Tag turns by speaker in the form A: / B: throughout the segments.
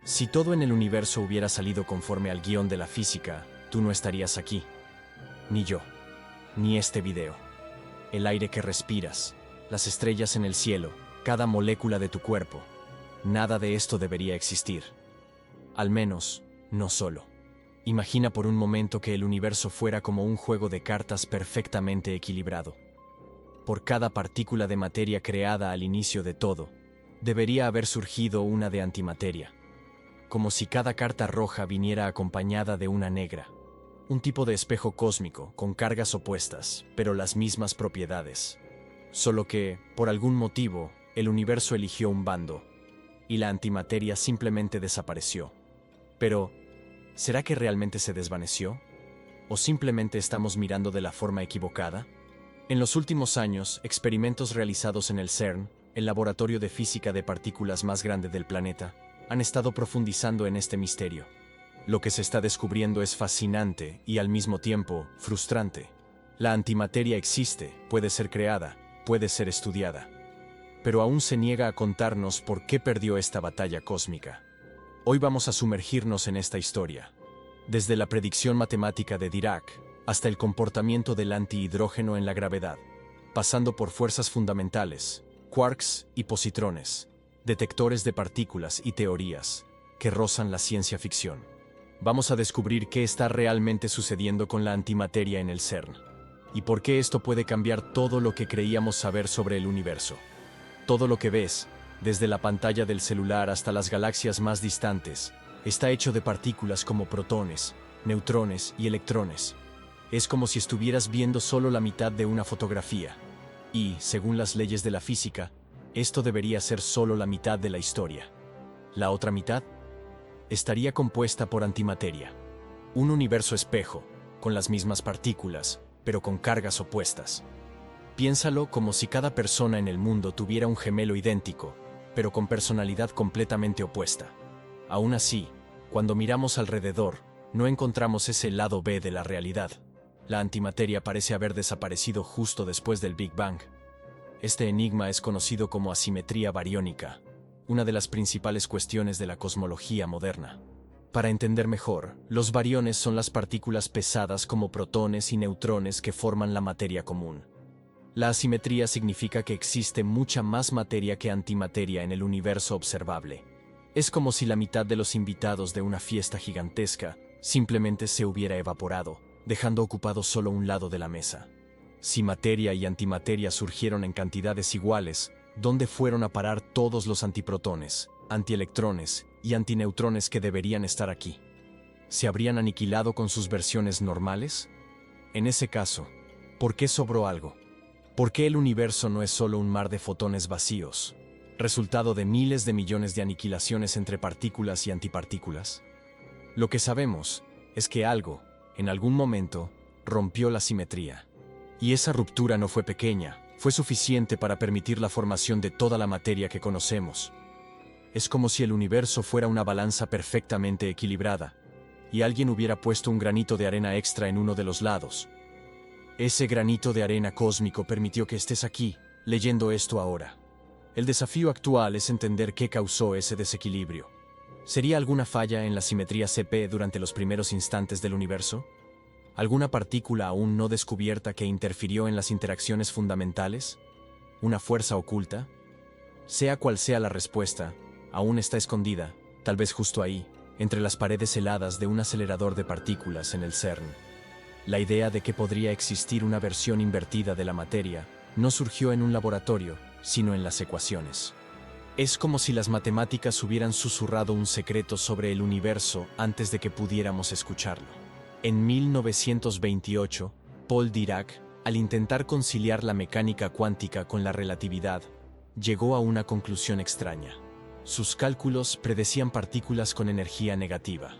A: Si todo en el universo hubiera salido conforme al guión de la física, tú no estarías aquí. Ni yo. Ni este video. El aire que respiras, las estrellas en el cielo, cada molécula de tu cuerpo. Nada de esto debería existir. Al menos, no solo. Imagina por un momento que el universo fuera como un juego de cartas perfectamente equilibrado. Por cada partícula de materia creada al inicio de todo, debería haber surgido una de antimateria. Como si cada carta roja viniera acompañada de una negra. Un tipo de espejo cósmico, con cargas opuestas, pero las mismas propiedades. Solo que, por algún motivo, el universo eligió un bando, y la antimateria simplemente desapareció. Pero, ¿será que realmente se desvaneció? ¿O simplemente estamos mirando de la forma equivocada? En los últimos años, experimentos realizados en el CERN, el laboratorio de física de partículas más grande del planeta, han estado profundizando en este misterio. Lo que se está descubriendo es fascinante y al mismo tiempo frustrante. La antimateria existe, puede ser creada, puede ser estudiada. Pero aún se niega a contarnos por qué perdió esta batalla cósmica. Hoy vamos a sumergirnos en esta historia. Desde la predicción matemática de Dirac hasta el comportamiento del antihidrógeno en la gravedad, pasando por fuerzas fundamentales, quarks y positrones, detectores de partículas y teorías que rozan la ciencia ficción. Vamos a descubrir qué está realmente sucediendo con la antimateria en el CERN y por qué esto puede cambiar todo lo que creíamos saber sobre el universo. Todo lo que ves, desde la pantalla del celular hasta las galaxias más distantes, está hecho de partículas como protones, neutrones y electrones. Es como si estuvieras viendo solo la mitad de una fotografía. Y, según las leyes de la física, esto debería ser solo la mitad de la historia. La otra mitad estaría compuesta por antimateria. Un universo espejo, con las mismas partículas, pero con cargas opuestas. Piénsalo como si cada persona en el mundo tuviera un gemelo idéntico, pero con personalidad completamente opuesta. Aún así, cuando miramos alrededor, no encontramos ese lado B de la realidad. La antimateria parece haber desaparecido justo después del Big Bang. Este enigma es conocido como asimetría bariónica, una de las principales cuestiones de la cosmología moderna. Para entender mejor, los bariones son las partículas pesadas como protones y neutrones que forman la materia común. La asimetría significa que existe mucha más materia que antimateria en el universo observable. Es como si la mitad de los invitados de una fiesta gigantesca simplemente se hubiera evaporado, dejando ocupado solo un lado de la mesa. Si materia y antimateria surgieron en cantidades iguales, ¿dónde fueron a parar todos los antiprotones, antielectrones y antineutrones que deberían estar aquí? ¿Se habrían aniquilado con sus versiones normales? En ese caso, ¿por qué sobró algo? ¿Por qué el universo no es solo un mar de fotones vacíos, resultado de miles de millones de aniquilaciones entre partículas y antipartículas? Lo que sabemos es que algo, en algún momento, rompió la simetría. Y esa ruptura no fue pequeña, fue suficiente para permitir la formación de toda la materia que conocemos. Es como si el universo fuera una balanza perfectamente equilibrada, y alguien hubiera puesto un granito de arena extra en uno de los lados. Ese granito de arena cósmico permitió que estés aquí, leyendo esto ahora. El desafío actual es entender qué causó ese desequilibrio. ¿Sería alguna falla en la simetría CP durante los primeros instantes del universo? ¿Alguna partícula aún no descubierta que interfirió en las interacciones fundamentales? ¿Una fuerza oculta? Sea cual sea la respuesta, aún está escondida, tal vez justo ahí, entre las paredes heladas de un acelerador de partículas en el CERN. La idea de que podría existir una versión invertida de la materia no surgió en un laboratorio, sino en las ecuaciones. Es como si las matemáticas hubieran susurrado un secreto sobre el universo antes de que pudiéramos escucharlo. En 1928, Paul Dirac, al intentar conciliar la mecánica cuántica con la relatividad, llegó a una conclusión extraña. Sus cálculos predecían partículas con energía negativa.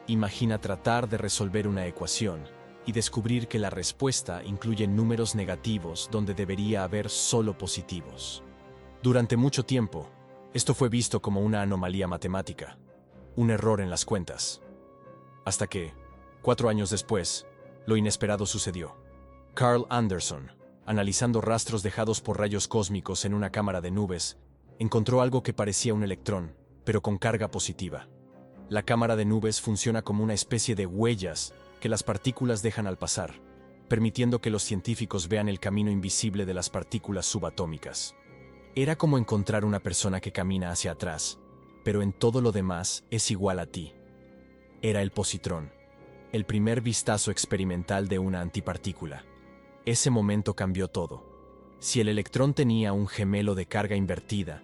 A: Imagina tratar de resolver una ecuación y descubrir que la respuesta incluye números negativos donde debería haber solo positivos. Durante mucho tiempo, esto fue visto como una anomalía matemática, un error en las cuentas. Hasta que, 4 años después, lo inesperado sucedió. Carl Anderson, analizando rastros dejados por rayos cósmicos en una cámara de nubes, encontró algo que parecía un electrón, pero con carga positiva. La cámara de nubes funciona como una especie de huellas que las partículas dejan al pasar, permitiendo que los científicos vean el camino invisible de las partículas subatómicas. Era como encontrar una persona que camina hacia atrás, pero en todo lo demás es igual a ti. Era el positrón, el primer vistazo experimental de una antipartícula. Ese momento cambió todo. Si el electrón tenía un gemelo de carga invertida,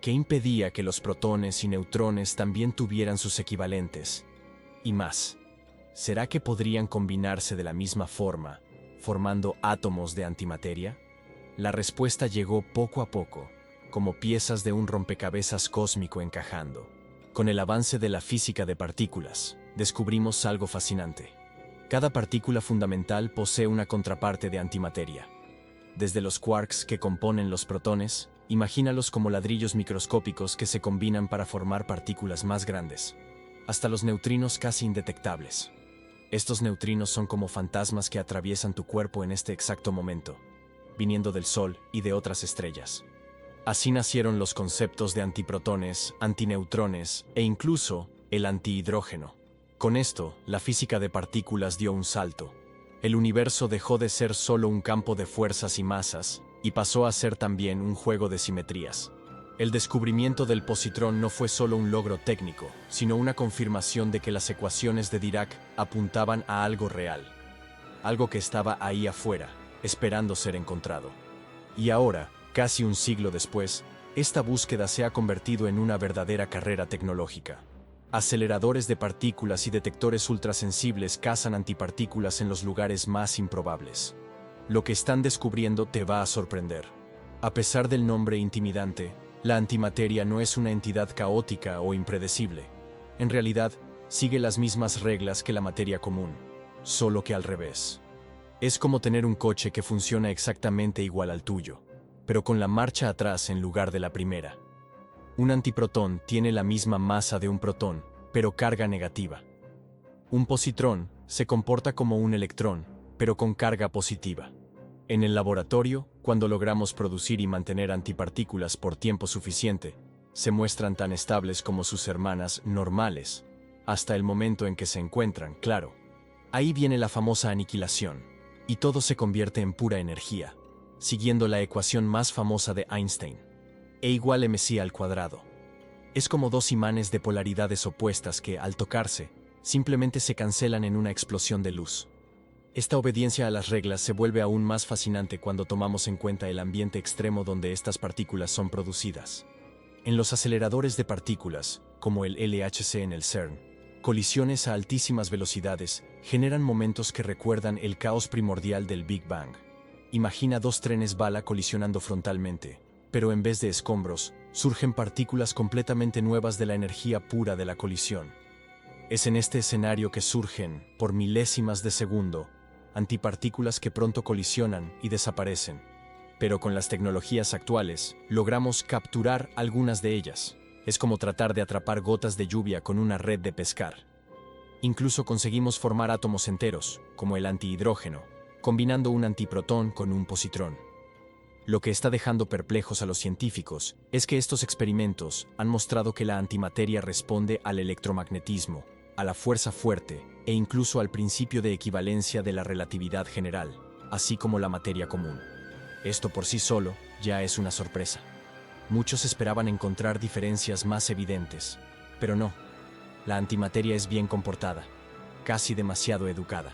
A: ¿qué impedía que los protones y neutrones también tuvieran sus equivalentes? Y más, ¿será que podrían combinarse de la misma forma, formando átomos de antimateria? La respuesta llegó poco a poco, como piezas de un rompecabezas cósmico encajando. Con el avance de la física de partículas, descubrimos algo fascinante. Cada partícula fundamental posee una contraparte de antimateria. Desde los quarks que componen los protones, imagínalos como ladrillos microscópicos que se combinan para formar partículas más grandes, hasta los neutrinos casi indetectables. Estos neutrinos son como fantasmas que atraviesan tu cuerpo en este exacto momento, viniendo del Sol y de otras estrellas. Así nacieron los conceptos de antiprotones, antineutrones e incluso el antihidrógeno. Con esto, la física de partículas dio un salto. El universo dejó de ser solo un campo de fuerzas y masas, y pasó a ser también un juego de simetrías. El descubrimiento del positrón no fue solo un logro técnico, sino una confirmación de que las ecuaciones de Dirac apuntaban a algo real. Algo que estaba ahí afuera, esperando ser encontrado. Y ahora, casi un siglo después, esta búsqueda se ha convertido en una verdadera carrera tecnológica. Aceleradores de partículas y detectores ultrasensibles cazan antipartículas en los lugares más improbables. Lo que están descubriendo te va a sorprender. A pesar del nombre intimidante, la antimateria no es una entidad caótica o impredecible. En realidad, sigue las mismas reglas que la materia común, solo que al revés. Es como tener un coche que funciona exactamente igual al tuyo, pero con la marcha atrás en lugar de la primera. Un antiprotón tiene la misma masa de un protón, pero carga negativa. Un positrón se comporta como un electrón, pero con carga positiva. En el laboratorio, cuando logramos producir y mantener antipartículas por tiempo suficiente, se muestran tan estables como sus hermanas normales, hasta el momento en que se encuentran, claro. Ahí viene la famosa aniquilación, y todo se convierte en pura energía, siguiendo la ecuación más famosa de Einstein. E igual mc al cuadrado. Es como dos imanes de polaridades opuestas que, al tocarse, simplemente se cancelan en una explosión de luz. Esta obediencia a las reglas se vuelve aún más fascinante cuando tomamos en cuenta el ambiente extremo donde estas partículas son producidas. En los aceleradores de partículas, como el LHC en el CERN, colisiones a altísimas velocidades generan momentos que recuerdan el caos primordial del Big Bang. Imagina dos trenes bala colisionando frontalmente, pero en vez de escombros, surgen partículas completamente nuevas de la energía pura de la colisión. Es en este escenario que surgen, por milésimas de segundo, antipartículas que pronto colisionan y desaparecen. Pero con las tecnologías actuales, logramos capturar algunas de ellas. Es como tratar de atrapar gotas de lluvia con una red de pescar. Incluso conseguimos formar átomos enteros, como el antihidrógeno, combinando un antiprotón con un positrón. Lo que está dejando perplejos a los científicos es que estos experimentos han mostrado que la antimateria responde al electromagnetismo, a la fuerza fuerte e incluso al principio de equivalencia de la relatividad general, así como la materia común. Esto por sí solo ya es una sorpresa. Muchos esperaban encontrar diferencias más evidentes, pero no. La antimateria es bien comportada, casi demasiado educada.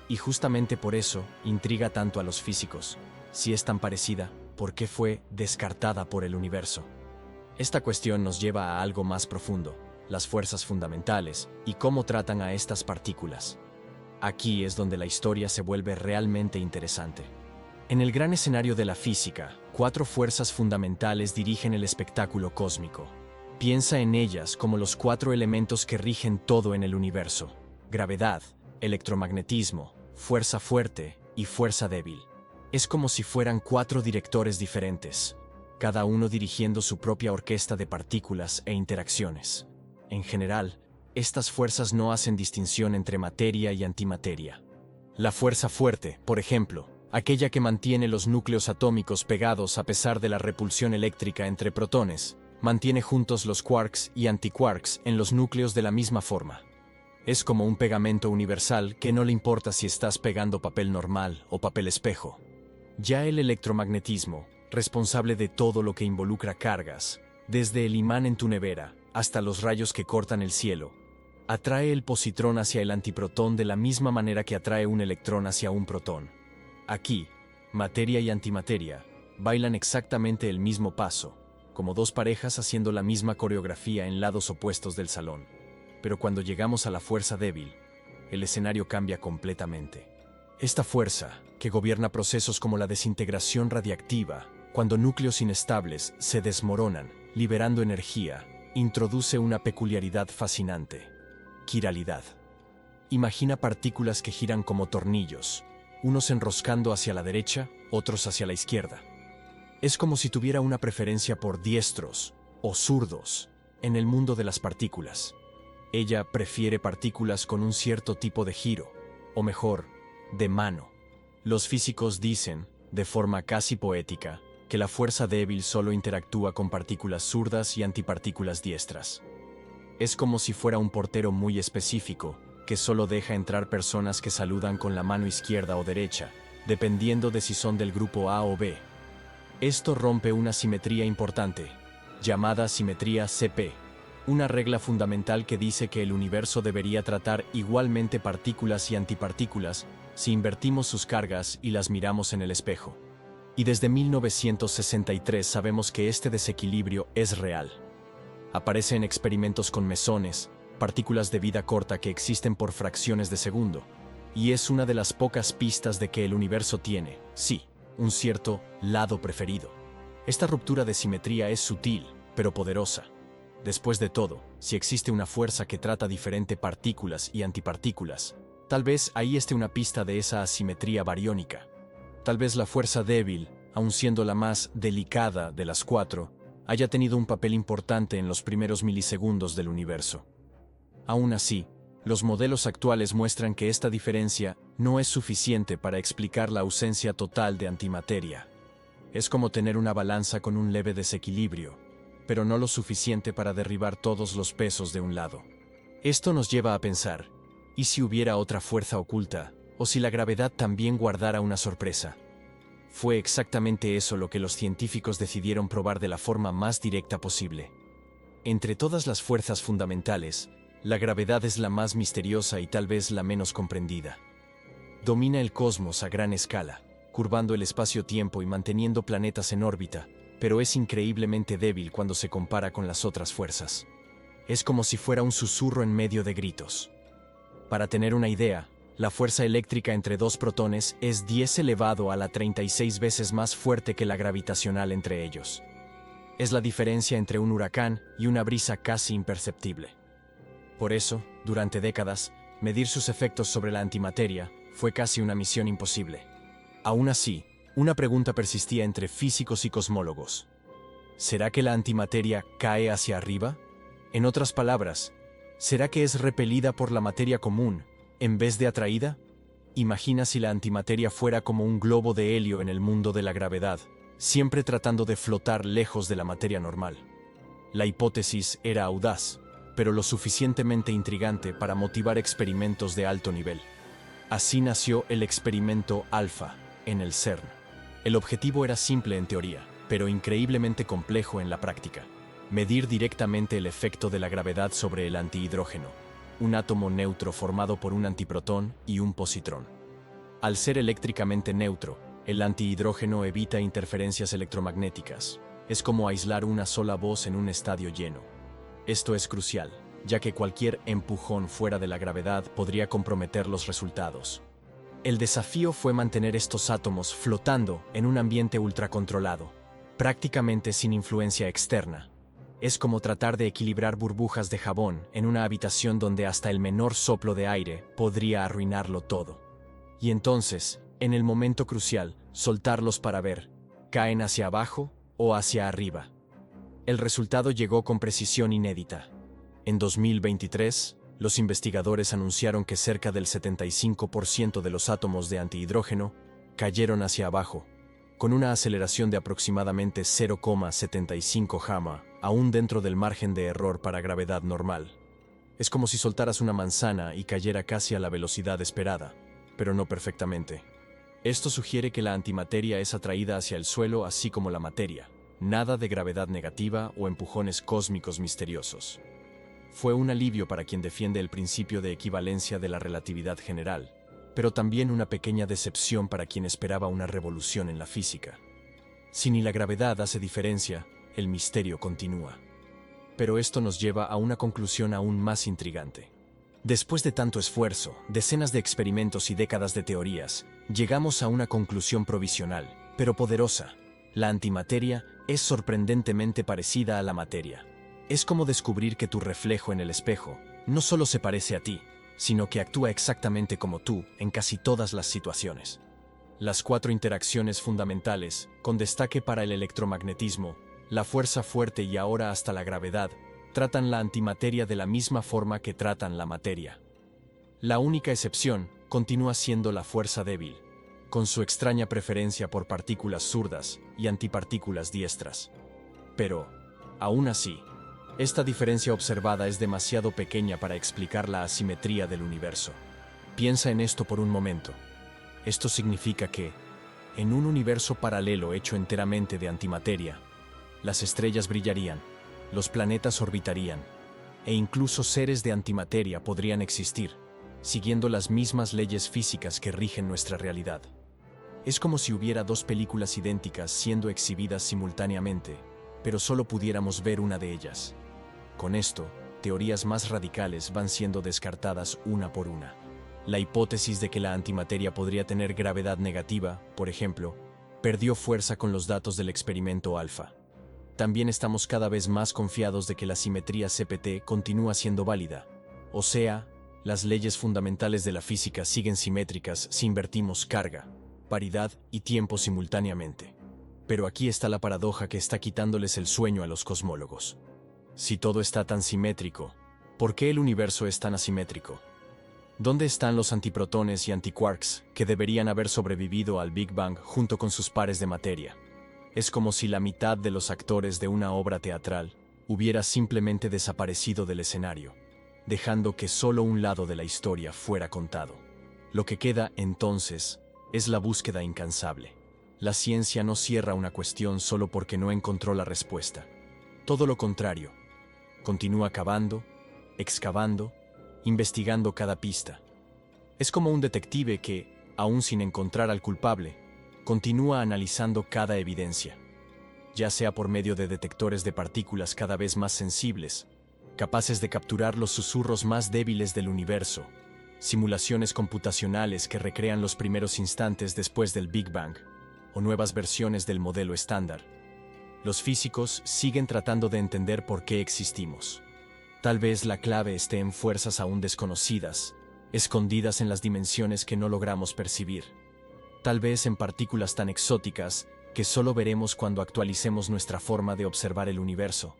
A: Y justamente por eso intriga tanto a los físicos. Si es tan parecida, ¿por qué fue descartada por el universo? Esta cuestión nos lleva a algo más profundo, las fuerzas fundamentales y cómo tratan a estas partículas. Aquí es donde la historia se vuelve realmente interesante. En el gran escenario de la física, 4 fuerzas fundamentales dirigen el espectáculo cósmico. Piensa en ellas como los 4 elementos que rigen todo en el universo: gravedad, electromagnetismo, fuerza fuerte y fuerza débil. Es como si fueran 4 directores diferentes, cada uno dirigiendo su propia orquesta de partículas e interacciones. En general, estas fuerzas no hacen distinción entre materia y antimateria. La fuerza fuerte, por ejemplo, aquella que mantiene los núcleos atómicos pegados a pesar de la repulsión eléctrica entre protones, Mantiene juntos los quarks y antiquarks en los núcleos de la misma forma. Es como un pegamento universal que no le importa si estás pegando papel normal o papel espejo. Ya el electromagnetismo, responsable de todo lo que involucra cargas, desde el imán en tu nevera hasta los rayos que cortan el cielo, atrae el positrón hacia el antiprotón de la misma manera que atrae un electrón hacia un protón. Aquí, materia y antimateria bailan exactamente el mismo paso, como dos parejas haciendo la misma coreografía en lados opuestos del salón. Pero cuando llegamos a la fuerza débil, el escenario cambia completamente. Esta fuerza, que gobierna procesos como la desintegración radiactiva, cuando núcleos inestables se desmoronan, liberando energía, introduce una peculiaridad fascinante: quiralidad. Imagina partículas que giran como tornillos, unos enroscando hacia la derecha, otros hacia la izquierda. Es como si tuviera una preferencia por diestros o zurdos en el mundo de las partículas. Ella prefiere partículas con un cierto tipo de giro, o mejor, de mano. Los físicos dicen, de forma casi poética, que la fuerza débil solo interactúa con partículas zurdas y antipartículas diestras. Es como si fuera un portero muy específico, que solo deja entrar personas que saludan con la mano izquierda o derecha, dependiendo de si son del grupo A o B. Esto rompe una simetría importante, llamada simetría CP, una regla fundamental que dice que el universo debería tratar igualmente partículas y antipartículas si invertimos sus cargas y las miramos en el espejo. Y desde 1963 sabemos que este desequilibrio es real. Aparece en experimentos con mesones, partículas de vida corta que existen por fracciones de segundo, y es una de las pocas pistas de que el universo tiene, sí, un cierto lado preferido. Esta ruptura de simetría es sutil, pero poderosa. Después de todo, si existe una fuerza que trata diferente partículas y antipartículas, tal vez ahí esté una pista de esa asimetría bariónica. Tal vez la fuerza débil, aun siendo la más delicada de las cuatro, haya tenido un papel importante en los primeros milisegundos del universo. Aún así, los modelos actuales muestran que esta diferencia no es suficiente para explicar la ausencia total de antimateria. Es como tener una balanza con un leve desequilibrio, pero no lo suficiente para derribar todos los pesos de un lado. Esto nos lleva a pensar, ¿y si hubiera otra fuerza oculta, o si la gravedad también guardara una sorpresa? Fue exactamente eso lo que los científicos decidieron probar de la forma más directa posible. Entre todas las fuerzas fundamentales, la gravedad es la más misteriosa y tal vez la menos comprendida. Domina el cosmos a gran escala, curvando el espacio-tiempo y manteniendo planetas en órbita, pero es increíblemente débil cuando se compara con las otras fuerzas. Es como si fuera un susurro en medio de gritos. Para tener una idea, la fuerza eléctrica entre dos protones es 10 elevado a la 36 veces más fuerte que la gravitacional entre ellos. Es la diferencia entre un huracán y una brisa casi imperceptible. Por eso, durante décadas, medir sus efectos sobre la antimateria fue casi una misión imposible. Aún así, una pregunta persistía entre físicos y cosmólogos. ¿Será que la antimateria cae hacia arriba? En otras palabras, ¿será que es repelida por la materia común en vez de atraída? Imagina si la antimateria fuera como un globo de helio en el mundo de la gravedad, siempre tratando de flotar lejos de la materia normal. La hipótesis era audaz, pero lo suficientemente intrigante para motivar experimentos de alto nivel. Así nació el experimento Alpha, en el CERN. El objetivo era simple en teoría, pero increíblemente complejo en la práctica: medir directamente el efecto de la gravedad sobre el antihidrógeno, un átomo neutro formado por un antiprotón y un positrón. Al ser eléctricamente neutro, el antihidrógeno evita interferencias electromagnéticas. Es como aislar una sola voz en un estadio lleno. Esto es crucial, ya que cualquier empujón fuera de la gravedad podría comprometer los resultados. El desafío fue mantener estos átomos flotando en un ambiente ultracontrolado, prácticamente sin influencia externa. Es como tratar de equilibrar burbujas de jabón en una habitación donde hasta el menor soplo de aire podría arruinarlo todo. Y entonces, en el momento crucial, soltarlos para ver, ¿caen hacia abajo o hacia arriba? El resultado llegó con precisión inédita. En 2023, los investigadores anunciaron que cerca del 75% de los átomos de antihidrógeno cayeron hacia abajo, con una aceleración de aproximadamente 0,75 gamma, aún dentro del margen de error para gravedad normal. Es como si soltaras una manzana y cayera casi a la velocidad esperada, pero no perfectamente. Esto sugiere que la antimateria es atraída hacia el suelo así como la materia. Nada de gravedad negativa o empujones cósmicos misteriosos. Fue un alivio para quien defiende el principio de equivalencia de la relatividad general, pero también una pequeña decepción para quien esperaba una revolución en la física. Si ni la gravedad hace diferencia, el misterio continúa. Pero esto nos lleva a una conclusión aún más intrigante. Después de tanto esfuerzo, decenas de experimentos y décadas de teorías, llegamos a una conclusión provisional, pero poderosa. La antimateria es sorprendentemente parecida a la materia. Es como descubrir que tu reflejo en el espejo no solo se parece a ti, sino que actúa exactamente como tú en casi todas las situaciones. Las 4 interacciones fundamentales, con destaque para el electromagnetismo, la fuerza fuerte y ahora hasta la gravedad, tratan la antimateria de la misma forma que tratan la materia. La única excepción continúa siendo la fuerza débil, con su extraña preferencia por partículas zurdas y antipartículas diestras. Pero, aún así, esta diferencia observada es demasiado pequeña para explicar la asimetría del universo. Piensa en esto por un momento. Esto significa que, en un universo paralelo hecho enteramente de antimateria, las estrellas brillarían, los planetas orbitarían, e incluso seres de antimateria podrían existir, siguiendo las mismas leyes físicas que rigen nuestra realidad. Es como si hubiera 2 películas idénticas siendo exhibidas simultáneamente, pero solo pudiéramos ver una de ellas. Con esto, teorías más radicales van siendo descartadas una por una. La hipótesis de que la antimateria podría tener gravedad negativa, por ejemplo, perdió fuerza con los datos del experimento alfa. También estamos cada vez más confiados de que la simetría CPT continúa siendo válida. O sea, las leyes fundamentales de la física siguen simétricas si invertimos carga, paridad y tiempo simultáneamente. Pero aquí está la paradoja que está quitándoles el sueño a los cosmólogos. Si todo está tan simétrico, ¿por qué el universo es tan asimétrico? ¿Dónde están los antiprotones y antiquarks que deberían haber sobrevivido al Big Bang junto con sus pares de materia? Es como si la mitad de los actores de una obra teatral hubiera simplemente desaparecido del escenario, dejando que solo un lado de la historia fuera contado. Lo que queda, entonces, es la búsqueda incansable. La ciencia no cierra una cuestión solo porque no encontró la respuesta. Todo lo contrario. Continúa cavando, excavando, investigando cada pista. Es como un detective que, aún sin encontrar al culpable, continúa analizando cada evidencia, ya sea por medio de detectores de partículas cada vez más sensibles, capaces de capturar los susurros más débiles del universo, simulaciones computacionales que recrean los primeros instantes después del Big Bang, o nuevas versiones del modelo estándar. Los físicos siguen tratando de entender por qué existimos. Tal vez la clave esté en fuerzas aún desconocidas, escondidas en las dimensiones que no logramos percibir. Tal vez en partículas tan exóticas que solo veremos cuando actualicemos nuestra forma de observar el universo.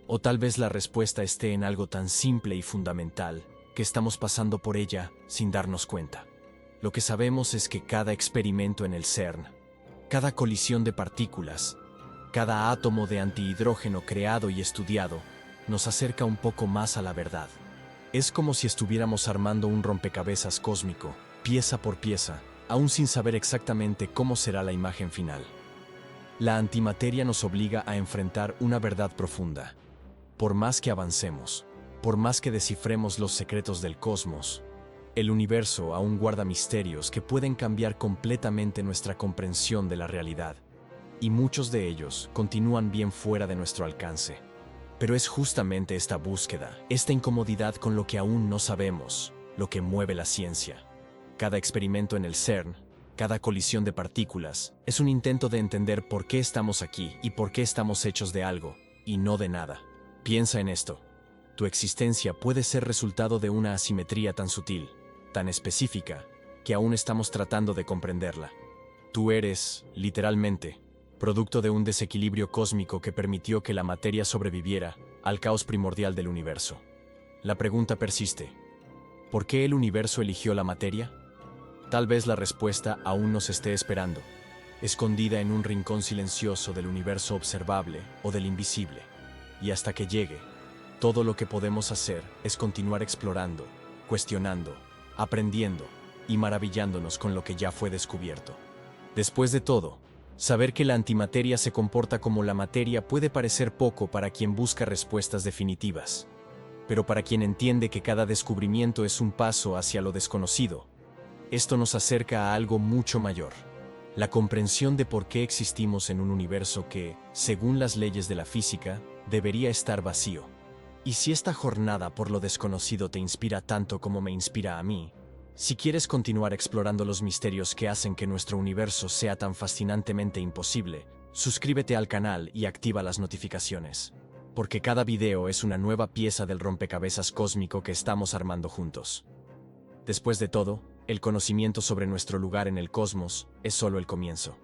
A: O tal vez la respuesta esté en algo tan simple y fundamental que estamos pasando por ella sin darnos cuenta. Lo que sabemos es que cada experimento en el CERN, cada colisión de partículas, cada átomo de antihidrógeno creado y estudiado, nos acerca un poco más a la verdad. Es como si estuviéramos armando un rompecabezas cósmico, pieza por pieza, aún sin saber exactamente cómo será la imagen final. La antimateria nos obliga a enfrentar una verdad profunda. Por más que avancemos, por más que descifremos los secretos del cosmos, el universo aún guarda misterios que pueden cambiar completamente nuestra comprensión de la realidad, y muchos de ellos continúan bien fuera de nuestro alcance. Pero es justamente esta búsqueda, esta incomodidad con lo que aún no sabemos, lo que mueve la ciencia. Cada experimento en el CERN, cada colisión de partículas, es un intento de entender por qué estamos aquí y por qué estamos hechos de algo, y no de nada. Piensa en esto. Tu existencia puede ser resultado de una asimetría tan sutil, tan específica, que aún estamos tratando de comprenderla. Tú eres, literalmente, producto de un desequilibrio cósmico que permitió que la materia sobreviviera al caos primordial del universo. La pregunta persiste: ¿por qué el universo eligió la materia? Tal vez la respuesta aún nos esté esperando. escondida en un rincón silencioso del universo observable o del invisible. Y hasta que llegue, todo lo que podemos hacer es continuar explorando, cuestionando, aprendiendo y maravillándonos con lo que ya fue descubierto. Después de todo, saber que la antimateria se comporta como la materia puede parecer poco para quien busca respuestas definitivas, pero para quien entiende que cada descubrimiento es un paso hacia lo desconocido, esto nos acerca a algo mucho mayor: la comprensión de por qué existimos en un universo que, según las leyes de la física, debería estar vacío. Y si esta jornada por lo desconocido te inspira tanto como me inspira a mí, si quieres continuar explorando los misterios que hacen que nuestro universo sea tan fascinantemente imposible, suscríbete al canal y activa las notificaciones, porque cada video es una nueva pieza del rompecabezas cósmico que estamos armando juntos. Después de todo, el conocimiento sobre nuestro lugar en el cosmos es solo el comienzo.